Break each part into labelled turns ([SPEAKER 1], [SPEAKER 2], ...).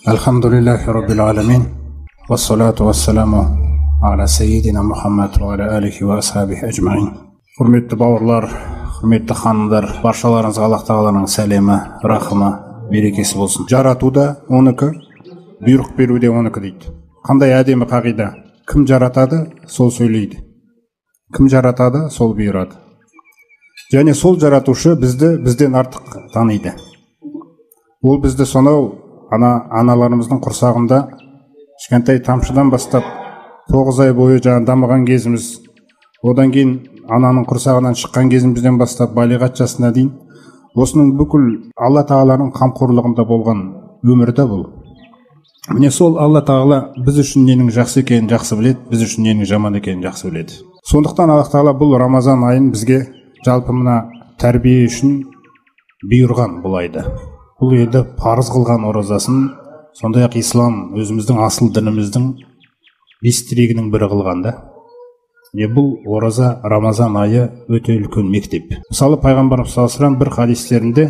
[SPEAKER 1] Alhamdulillahi Rabbil Alamin. Wassalatu wassalamu ala seyyidina Muhammad wa ala alihi wa ashabihi ajma'in. Hurmetli bауырлар, hurmetli ханымдар, баршаларыңызға Аллах Тағаланың сәлемі, рахымы, берекесі болсын. Жарату да оныкі, бұйрық беру де оныкі дейді. Қандай әдемі қағида. Кім жаратады, сол сөйлейді. Кім жаратады, сол бұйырады. Және сол жаратушы бізді бізден артық таниды. Ол бізді сонау аналарымыздың құрсағында кішкентай тамшыдан бастап 9 ай бойы дамыған кезіміз, одан кейін ананың құрсағынан шыққан кезімізден бастап балиғат жасына дейін осының бүкіл Алла Тағаланың қамқорлығында болған өмірді бұл. Міне сол Алла Тағала біз үшін ненің жақсы екенін жақсы біледі, біз үшін ненің жаман екенін жақсы біледі. Сондықтан Алла Тағала бұл Рамазан айын бізге жалпы мына тәрбие үшін бұйырған бұл айды. Бұл енді парыз қылған оразасын, сондай-ақ ислам өзіміздің асыл дініміздің бес тірегінің бірі қылған да. Бұл ораза Рамазан айы өте үлкен мектеп. Мысалы пайғамбарымыз саллаллаху алейхи ва саллям бір хадистерінде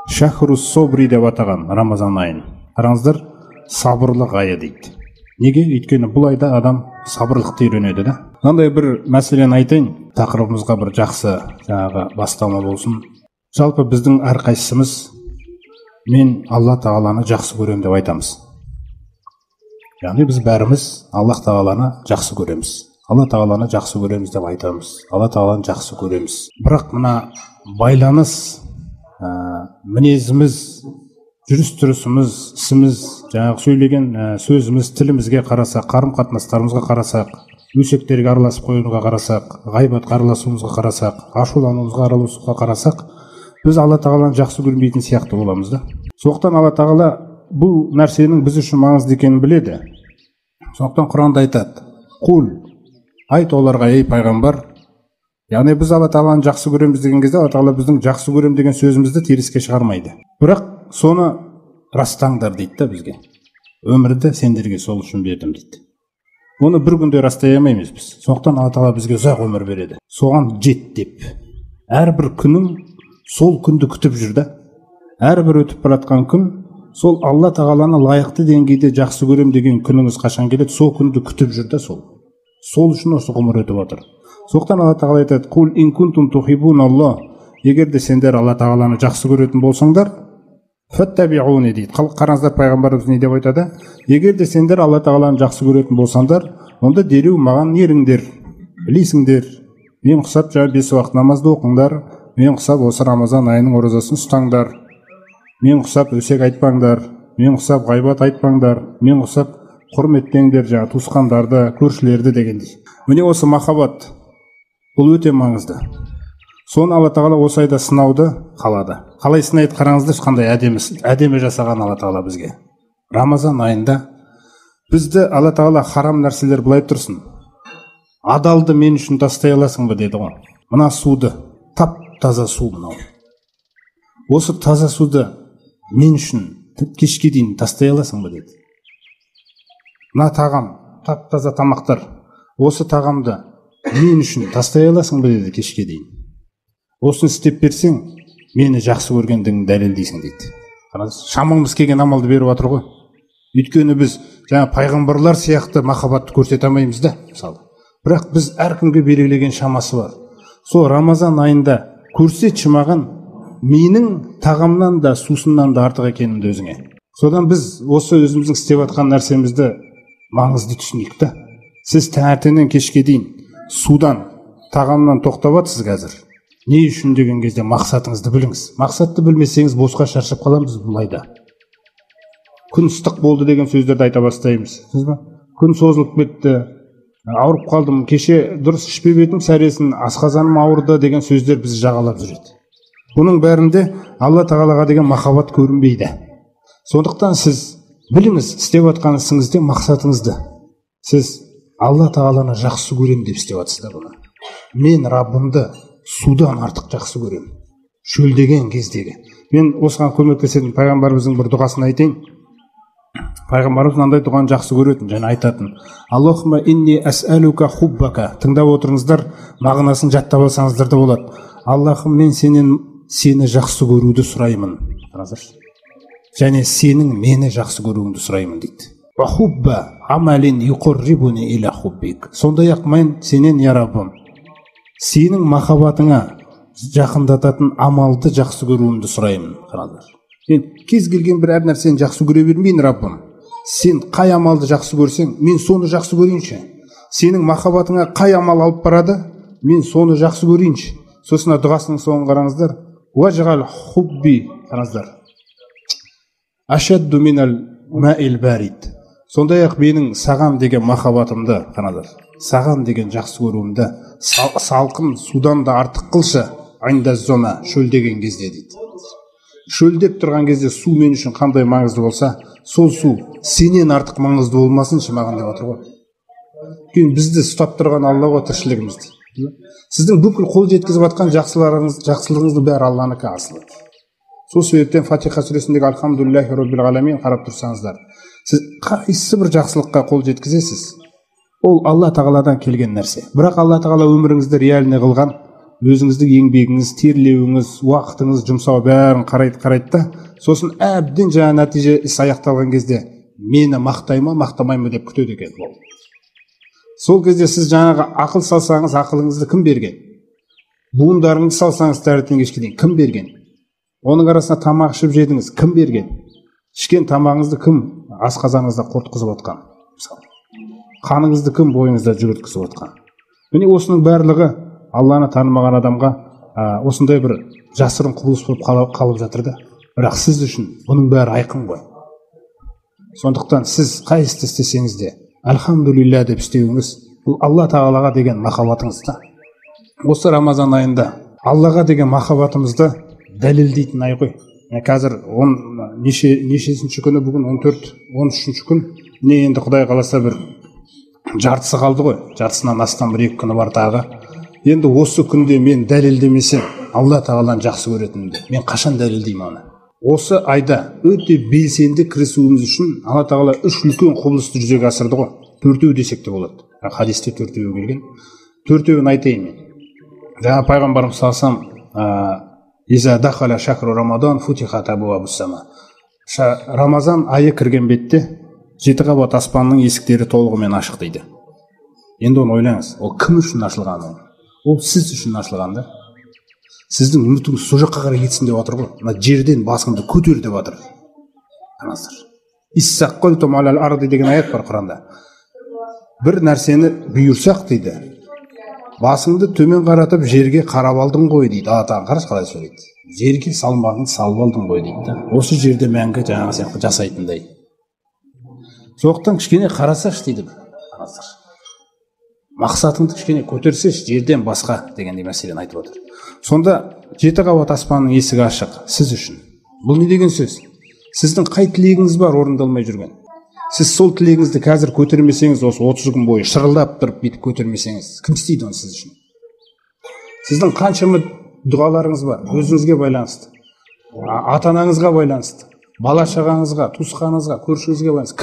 [SPEAKER 1] шахрус собри деп атаған Рамазан айын. Қараңыздар, сабырлық айы дейді. Неге? Өйткені бұл айда адам сабырлықты үйренеді да. Мынандай бір мәселені айтайын, тақырыбымызға бір жақсы бастама болсын. Жалпы біздің әрқайсымыз мен Алла Тағаланы жақсы көрем деп айтамыз. Яғни біз бәріміз Алла Тағаланы жақсы көреміз. Алла Тағаланы жақсы көреміз деп айтамыз. Алла Тағаланы жақсы көреміз. Бірақ мына байланыс, мінезіміз, жүріс-тұрысымыз, ісіміз, сөйлеген сөзіміз, тілімізге қарасақ, қарым-қатынастарымызға қарасақ, өсектерге араласып қоюға қарасақ, ғайбатқа араласуымызға қарасақ, ашулануымызға араласуға қарасақ, біз Алла Тағаланы жақсы көрмейтін сияқты боламыз да. Сондықтан Алла Тағала бұл нәрсенің біз үшін маңызды екенін біледі. Сондықтан Құранда айтады: "Құл", айт оларға, ей пайғамбар. Яғни біз Алла Тағаланы жақсы көреміз деген кезде Алла Тағала біздің жақсы көрем деген сөзімізді теріске шығармайды. Бірақ соны растаңдар дейді да бізге. Өмірді сендерге сол үшін бердім дейді. Оны бір күнде растай алмаймыз біз. Сондықтан Алла Тағала бізге ұзақ өмір береді. Соған жет деп. Әрбір күнің сол күнді күтіп жүр да. Әрбір өтіп баратқан күн сол Алла Тағаланы лайықты деңгейде жақсы көрем деген күніңіз қашан келеді, сол күнді күтіп жүр да сол. Сол үшін осы ғұмыр өтіп отыр. Сондықтан Алла Тағала айтады: "Кул ин кунтум тухибуналлах", егер де сендер Алла Тағаланы жақсы көретін болсаңдар, фаттабиуни дейді. Қараңыздар, пайғамбарымыз не деп айтады? Егер де сендер Алла Тағаланы жақсы көретін болсаңдар, онда дереу маған еріңдер, білесіңдер, мен құсап 5 уақыт намазды оқыңдар, мен құсап осы Рамазан айының оразасын ұстаңдар, мен құсап өсек айтпаңдар, мен құсап ғайбат айтпаңдар, мен құсап құрметтеңдер туысқандарды, көршілерді дегендей. Міне осы махаббат, бұл өте маңызды. Соны Алла Тағала осы айда сынауды қалады. Қалай сынайды қараңыздар, қандай әдемі жасаған Алла Тағала бізге. Рамазан айында бізді Алла Тағала харам нәрселер былай тұрсын. Адалды мен үшін тастай аласың ба деді ғой. Мына суды, тап таза су мынау. Осы таза суды мен үшін кешке дейін тастай аласың ба деді. Мына тағам, тап таза тамақтар, осы тағамды мен үшін тастай аласың ба деді кешке дейін. Осыны істеп берсең, мені жақсы көргендігін дәлелдейсің дейді. Шамамыз келген амалды беріп жатыр ғой. Өйткені біз пайғамбарлар сияқты махаббатты көрсете алмаймыз да, мысалы. Бірақ біз әркімге белгілеген шамасы бар. Сол Рамазан айында көрсетші маған менің тағамнан да сусыннан да артық екенімді өзіңе. Содан біз осы өзіміздің істеп жатқан нәрсемізді маңызды түсінейік та. Сіз таңертеңнен кешке дейін судан, тағамнан тоқтап жатсыз қазір. Не үшін деген кезде мақсатыңызды біліңіз. Мақсатты білмесеңіз босқа шаршап қаламыз бұл айда. Күн ыстық болды деген сөздерді айта бастаймыз. Күн созылып кетті, ауырып қалдым, кеше дұрыс ішпеп едім, сәресін, асқазаным ауырды деген сөздер бізді жағалап жүреді. Бұның бәрінде Алла Тағалаға деген махаббат көрінбейді. Сондықтан сіз біліңіз, істеп жатқан ісіңізде мақсатыңызды. Сіз Алла Тағаланы жақсы көрем деп істеп жатсыздар бұны. Мен Раббымды судан артық жақсы көрем. Шөлдеген кездегі. Мен осыған көмектесетін пайғамбарымыздың бір дұғасын айтайын. пайғамбарымыз мынандай дұғаны жақсы көретін және айтатын: Аллахумма инни ас'алука хуббака. Тыңдап отырыңыздар, мағынасын жаттап алсаңыздар да болады. Аллахым, мен сені жақсы көруді сұраймын. Және сенің мені жақсы көруіңді сұраймын дейді. Ва хубба амалин юқаррибуни иля хуббик. Сондай-ақ мен сенен, я Раббым, сенің махаббатыңа жақындататын амалды жақсы көруімді сұраймын. Мен кез келген бір әр нәрсені жақсы көре бермейін, Раббым. Сен қай амалды жақсы көрсең, мен соны жақсы көрейінші. Сенің махаббатыңа қай амал алып барады, мен соны жақсы көрейінші. Сосын дұғасының соңын қараңыздар. Уажғал хубби, қараңыздар. Ашадду минал маил барид. Сондай-ақ менің саған деген махаббатымды, қараңыздар, саған деген жақсы көруімді салқын судан да артық қылшы. Айнда зома, шөлдеген кезде дейді. Шөлдеп тұрған кезде су мен үшін қандай маңызды болса, сол су сенен артық маңызды болмасыншы маған деп отыр ғой. Бізді ұстап тұрған Алла ғой тіршілігімізді. Сіздің бүкіл қол жеткізіп жатқан жақсылығыңыздың бәрі Алланікі асылы. Сол себептен Фатиха сүресіндегі Альхамдулиллахи роббил аламин қарап тұрсаңыздар, сіз қайсы бір жақсылыққа қол жеткізесіз, ол Алла тағаладан келген нәрсе. Бірақ Алла тағала өміріңізді реальный қылған, өзіңіздің еңбегіңіз, терлеуіңіз, уақытыңыз жұмсау бәрін қарайды да, сосын әбден жаңа нәтиже іс аяқталған кезде мені мақтай ма, мақтамай ма деп күтеді екен ол. Сол кезде сіз жаңағы ақыл салсаңыз, ақылыңызды кім берген? Буындарыңызды салсаңыз таңертең кешке дейін кім берген? Оның арасына тамақ ішіп жедіңіз, кім берген? Ішкен тамағыңызды кім асқазаныңызда қорытқызып отқан? Қаныңызды кім бойыңызда жүгірткізіп отқан? Міне осының барлығы Алланы танымаған адамға осындай бір жасырын құбылыс болып қалып жатыр да. Бірақ сіз үшін бұның бәрі айқын ғой. Сондықтан сіз қай істі істесеңіз де альхамдулилля деп істеуіңіз, бұл Алла тағалаға деген махаббатыңызда. Осы Рамазан айында Аллаға деген махаббатымызды дәлелдейтін ай ғой. Қазір нешесінші күні, бүгін 14-13 күн, не енді Құдай қаласа бір жартысы қалды ғой. Жартысынан астам бір 2 күні бар тағы. Енді осы күнде мен дәлелдемесем, Алла тағаланы жақсы көретінімді мен қашан дәлелдеймін оны? Осы айда өте белсенді кірісуіміз үшін Алла тағала 3 үлкен құбылысты жүзеге асырды ғой. 4-еу десек те болады. Хадисте 4-еу келген. 4-еуін айтайын мен. Жаңа пайғамбарымыз салсам, иза дахала шахру рамадан футихат абуабус сама. Рамазан айы кірген бетте 7 қабат аспанның есіктері толығымен ашық дейді. Енді оны ойлаңыз, ол кім үшін ашылған? Ол сіз үшін ашылған да. Сіздің үмітіңіз сол жаққа қарай кетсін деп отыр ғой. Мына жерден басыңды көтер деп отыр. Қараңыздар. Иссаққалтум алал арди деген аят бар Құранда. Бір нәрсені бұйырсақ дейді, басыңды төмен қаратып жерге қарап алдың ғой дейді. Атаң қараш қалай сөйлейді. Жерге салмағыңды салып алдың ғой дейді. Осы жерде мәңгі жаңағы сен жасайтындай. Соқтан кішкене қарасаш дейді. Қараңыздар. Мақсатыңды кішкене көтерсеш, жерден басқа дегендей мәселені айтып отыр. Сонда 7 қабат аспанның есігі ашық сіз үшін. Бұл не деген сөз? Сіздің қай тілегіңіз бар орындалмай жүрген? Сіз сол тілегіңізді қазір көтермесеңіз, осы 30 күн бойы шырылдап тұрып бүйтіп көтермесеңіз, кім істейді оны сіз үшін? Сіздің қаншама дұғаларыңыз бар, өзіңізге байланысты, ата-анаңызға байланысты, бала-шағаңызға, туысқаныңызға, көршіңізге байланысты.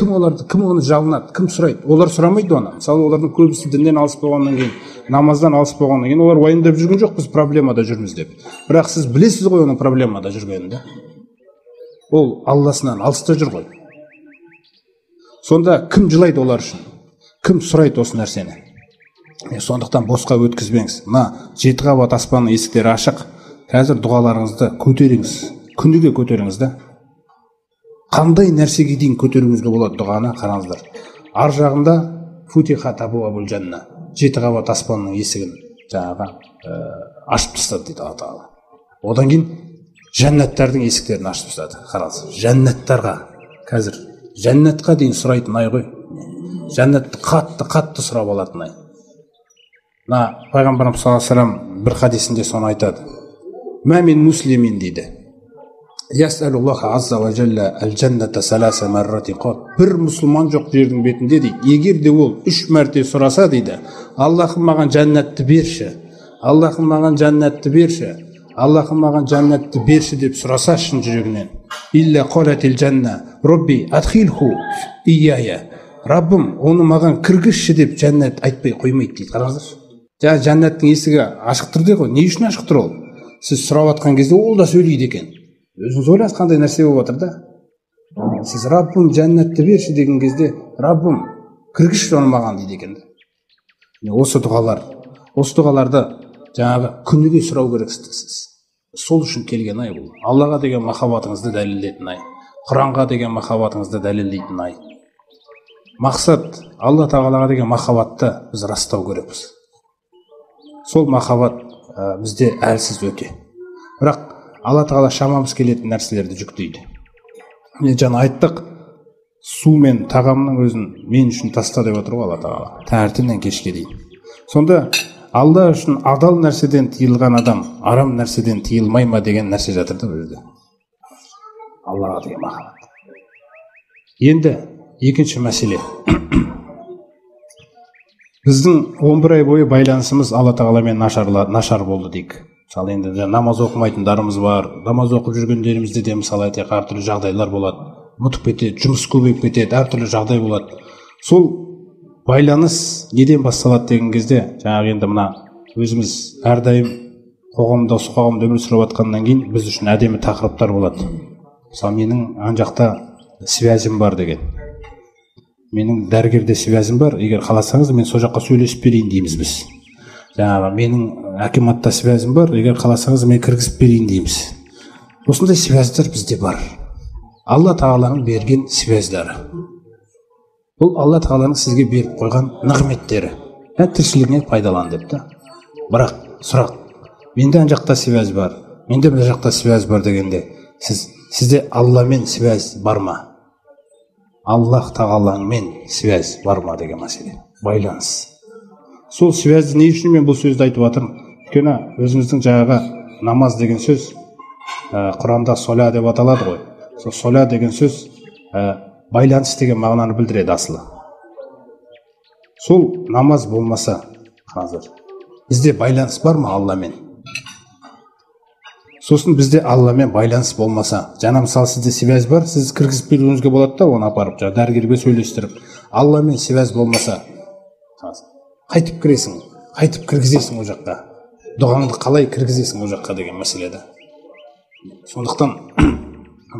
[SPEAKER 1] Кім оны жалынады, кім сұрайды? Олар сұрамайды оны. Мысалы, олардың көбісі діннен алыс болғаннан кейін, намаздан алыс болғаннан кейін олар уайымдап жүрген жоқ, біз проблемада жүрміз деп. Бірақ сіз білесіз ғой оның проблемада жүргенін. Ол Алласынан алыста жүр ғой. Сонда кім жылайды олар үшін? Кім сұрайды осы нәрсені? Сондықтан босқа өткізбеңіз. Мына 7 қабат аспанның есіктері ашық. Қазір дұғаларыңызды көтеріңіз. Күніге көтеріңіз да. Қандай нәрсеге дейін көтеруіңізге болады дұғаны қараңыздар. Ар жағында футихат абуабул жанна, 7 қабат аспанның есігін жаңағы ашып тастады дейді Алла тағала. Одан кейін жәннаттардың есіктерін ашып тастады. Қараңыз, жәннаттарға қазір жәннатқа дейін сұрайтын ай ғой. Жәннатты қатты сұрап алатын ай. Мына пайғамбарымыз саллаллаху алейхи ва саллям бір хадисінде соны айтады. Ма мин муслимин дейді. Ясалуллаха азза ва жалла ал-джанната саласа маррати қат. Бір мұсылман жоқ жердің бетінде дейді. Егер де ол 3 мәрте сұраса дейді, Аллахым маған жәннатты берші. Аллахым маған жәннатты берші. Аллахым маған жәннатты берші деп сұраса шын жүрегінен, илля қолатил жанна робби адхилху ияя, Раббым оны маған кіргізші деп жәннат айтпай қоймайды дейді. Қараңыздаршы, жаңа жәннаттың есігі ашық тұр дейді ғой. Не үшін ашық тұр ол? Сіз сұрап жатқан кезде ол да сөйлейді екен. Өзіңіз ойлаңыз қандай нәрсе болып жатыр да. Сіз Раббым жәннатты берші деген кезде, Раббым кіргізші оны маған дейді екен. Осы дұғаларды жаңағы күніге сұрау керексіз. Сол үшін келген ай бұл. Аллаға деген махаббатыңызды дәлелдейтін ай. Құранға деген махаббатыңызды дәлелдейтін ай. Мақсат Алла тағалаға деген махаббатты біз растау керекпіз. Сол махаббат бізде әлсіз өте. Бірақ Алла тағала шамамыз келетін нәрселерді жүктейді. Жаңа айттық, су мен тағамның өзін мен үшін таста деп отыр ғой Алла тағала. Таңертеңнен кешке дейін. Сонда Алла үшін адал нәрседен тыйылған адам арам нәрседен тыйылмай ма деген нәрсе жатыр да бұл жерде. Аллаға деген махаббат. Енді екінші мәселе. Біздің 11 ай бойы байланысымыз Алла тағаламен нашар болды дейік. Мысалы енді намаз оқымайтындарымыз бар, намаз оқып жүргендерімізде де мысалы айтайық әртүрлі жағдайлар болады. Ұмытып кетеді, жұмыс көбейіп кетеді, әртүрлі жағдай болады. Сол байланыс неден басталады деген кезде, жаңағы енді мына өзіміз әрдайым қоғамда, осы қоғамда өмір сүріп жатқаннан кейін біз үшін әдемі тақырыптар болады. Мысалы менің ан жақта связім бар деген. Менің дәрігерде связім бар, егер қаласаңыз мен сол жаққа сөйлесіп берейін дейміз біз. Жаңағы менің акиматта связім бар, егер қаласаңыз мен кіргізіп берейін дейміз. Осындай связьдар бізде бар. Алла тағаланың берген связьдары. Бұл Алла тағаланың сізге беріп қойған нығметтері. Тіршілігіне пайдалан деп та. Бірақ сұрақ, менде ан жақта связь бар, менде мына жақта связь бар дегенде, сізде Алламен связь бар ма? Аллах тағалаңмен связь бар ма деген мәселе. Байланыс. Сол связьді не үшін мен бұл сөзді айтып жатырмын? Өйткені өзіміздің жаңағы намаз деген сөз Құранда соля деп аталады ғой. Сол соля деген сөз байланыс деген мағынаны білдіреді асылы. Сол намаз болмаса, қазір бізде байланыс бар ма Алламен? Сосын бізде Алламен байланыс болмаса, жаңа мысалы сізде связь бар, сіз кіргізіп беруіңізге болады да, оны апарып дәрігерге сөйлестіріп. Алламен связь болмаса, қайтып кіресің, қайтып кіргізесің о жаққа. Дұғаңды қалай кіргізесің о жаққа деген мәселеді. Сондықтан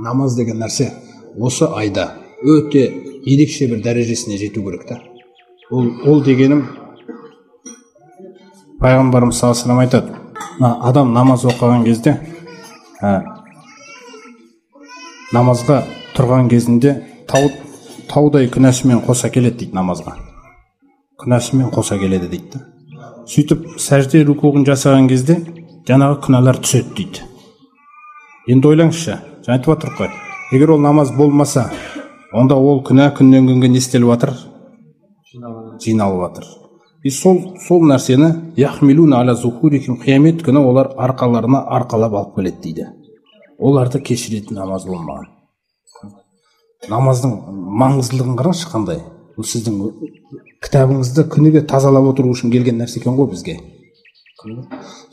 [SPEAKER 1] намаз деген нәрсе осы айда өте ерекше бір дәрежесіне жету керек та. Ол дегенім пайғамбарымыз саллаллаху алейхи ва саллям айтады, адам намаз оқыған кезде намазға тұрған кезінде таудай күнәсімен қоса келеді дейді намазға. Күнәсімен қоса келеді дейді. Сөйтіп сәжде рукуғын жасаған кезде жаңағы күнәлар түседі дейді. Енді ойлаңызшы, жаңа айтып отырмын ғой, егер ол намаз болмаса, онда ол күнә күннен күнге не істеліп жатыр? Жиналып жатыр. Сол нәрсені яхмилуна аля зухурихим, қиямет күні олар арқаларына арқалап алып келеді дейді. Оларды кешіретін намаз болмаған. Намаздың маңыздылығын қараңызшы қандай. Бұл сіздің кітабыңызды күніге тазалап отыру үшін келген нәрсе екен ғой бізге.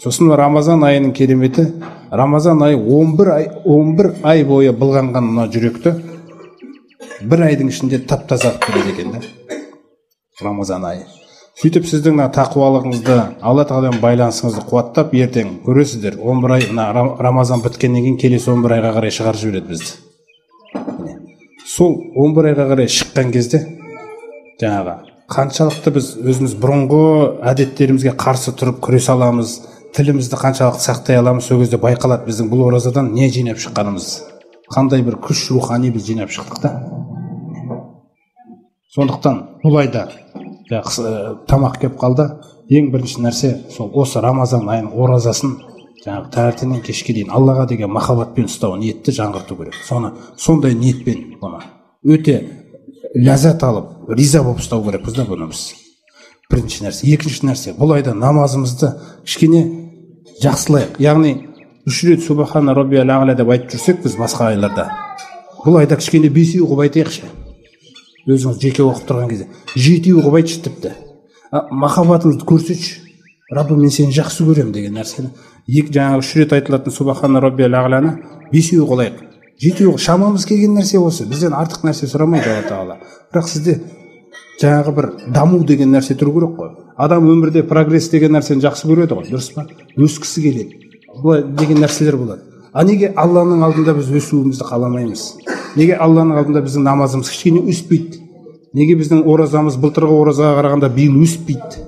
[SPEAKER 1] Сосын Рамазан айының кереметі, Рамазан айы 11 ай бойы былғанған мына жүректі бір айдың ішінде тап-таза қылып береді екен да. Рамазан айы. Сөйтіп сіздің тақуалығыңызды, Алла тағаладан байланысыңызды қуаттап, ертең көресіздер, 11 ай Рамазан біткеннен кейін келесі 11 айға қарай шығарып жібереді бізді. Сол 11 айға қарай шыққан кезде жаңағы қаншалықты біз өзіміз бұрынғы әдеттерімізге қарсы тұрып күресе аламыз, тілімізді қаншалықты сақтай аламыз, сол кезде байқалады біздің бұл оразадан не жинап шыққанымыз, қандай бір күш рухани біз жинап шықтық та. Сондықтан бұл айда тамақ кеп қалды, ең бірінші нәрсе сол осы Рамазан айының оразасын жаңағы таңертеңнен кешке дейін Аллаға деген махаббатпен ұстау, ниетті жаңғырту керек. Сондай ниетпен өте ләззат алып, риза болып ұстау керекпіз да бұны біз. Бірінші нәрсе. Екінші нәрсе, бұл айда намазымызды кішкене жақсылайық. Яғни 3 рет субхана роббиял а'ла деп айтып жүрсек біз басқа айларда, бұл айда кішкене 5 оқып айтайықшы. Өзіңіз жеке оқып тұрған кезде 7 оқып айтшы тіпті. Махаббатыңызды көрсетші. Раббы, мен сені жақсы көремін деген нәрсені жаңағы 3 рет айтылатын субхана роббиал а'ланы 5-еу қылайық. 7-еу шамамыз келген нәрсе осы. Бізден артық нәрсе сұрамайды Алла Тағала. Бірақ сізде жаңағы бір даму деген нәрсе тұру керек қой. Адам өмірде прогресс деген нәрсені жақсы көреді ғой, дұрыс па? Өскісі келеді. Бұлай деген нәрселер болады. А неге Алланың алдында біз өсуімізді қаламаймыз? Неге Алланың алдында біздің намазымыз кішкене өспейді? Неге біздің оразамыз былтырғы оразаға қарағанда биыл өспейді?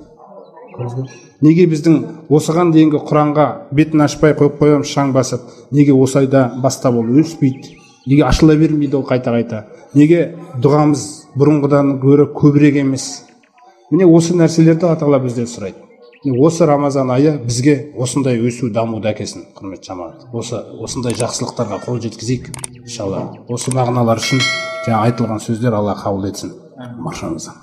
[SPEAKER 1] Неге біздің осыған дейінгі Құранға бетін ашпай қойып қоямыз шаң басып? Неге осы айда бастап ол өспейді? Неге ашыла бермейді ол қайта-қайта? Неге дұғамыз бұрынғыдан гөрі көбірек емес? Міне осы нәрселерді Алла Тағала бізден сұрайды. Осы Рамазан айы бізге осындай өсу, дамуды әкелсін, құрметті жамағат. Осындай жақсылықтарға қол жеткізейік, иншалла. Осы мағыналар үшін жаңа айтылған сөздер Алла қабыл етсін. Баршамыздан.